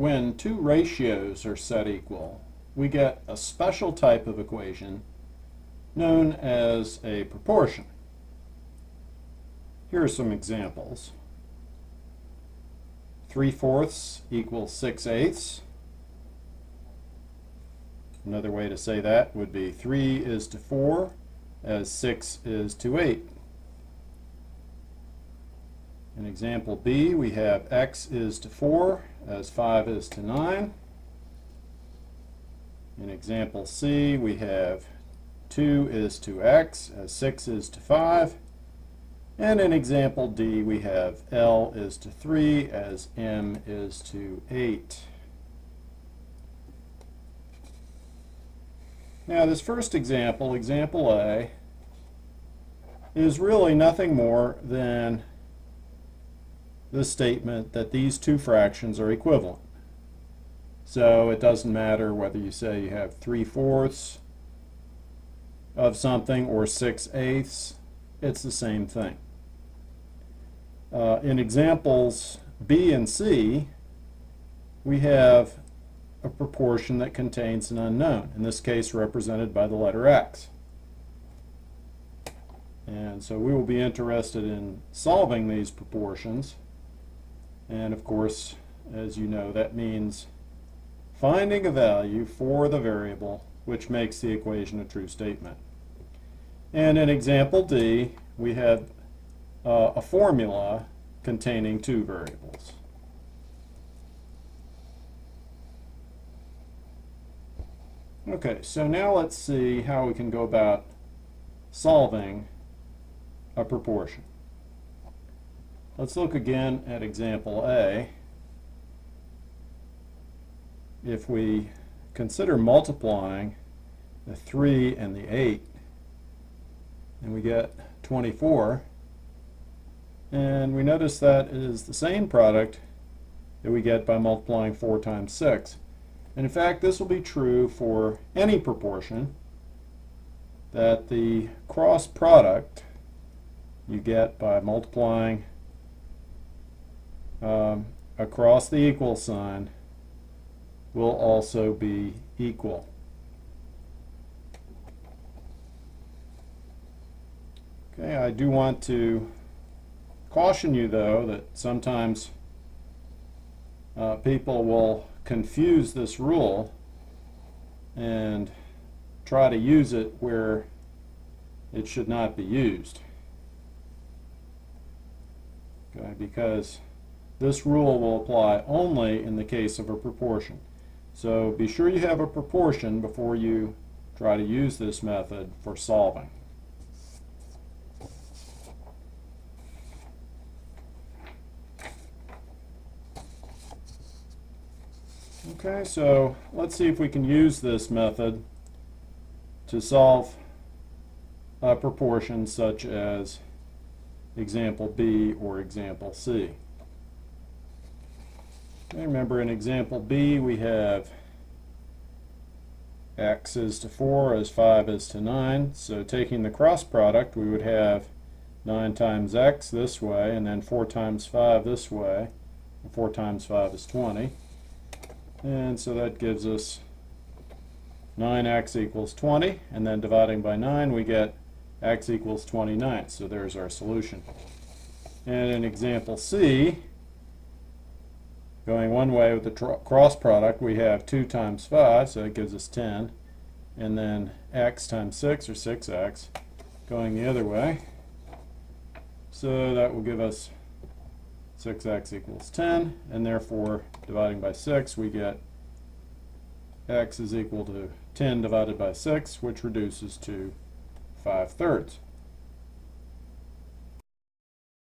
when two ratios are set equal, we get a special type of equation known as a proportion. Here are some examples. 3/4 equals 6/8. Another way to say that would be 3:4 as 6:8. In example B, we have x:4 as 5:9. In example C, we have 2:x as 6:5. And in example D, we have L:3 as M:8. Now this first example, example A, is really nothing more than the statement that these two fractions are equivalent. So it doesn't matter whether you say you have 3/4 of something or 6/8, it's the same thing. In examples B and C, we have a proportion that contains an unknown, in this case represented by the letter x. And so we will be interested in solving these proportions. And of course, as you know, that means finding a value for the variable which makes the equation a true statement. And in example D, we have a formula containing two variables. Okay, so now let's see how we can go about solving a proportion. Let's look again at example A. If we consider multiplying the 3 and the 8, and we get 24, and we notice that is the same product that we get by multiplying 4 times 6. And in fact, this will be true for any proportion, that the cross product you get by multiplying across the equal sign will also be equal. Okay, I do want to caution you though that sometimes people will confuse this rule and try to use it where it should not be used. Okay, because this rule will apply only in the case of a proportion. So be sure you have a proportion before you try to use this method for solving. Okay, so let's see if we can use this method to solve a proportion such as example B or example C. Okay, remember in example B we have x:4 as 5:9, so taking the cross product we would have 9 times x this way and then 4 times 5 this way. 4 times 5 is 20. And so that gives us 9x equals 20, and then dividing by 9 we get x equals 29. So there's our solution. And in example C, going one way with the cross product, we have 2 times 5, so it gives us 10, and then x times 6, or 6x, going the other way. So that will give us 6x equals 10, and therefore dividing by 6 we get x is equal to 10 divided by 6, which reduces to 5/3.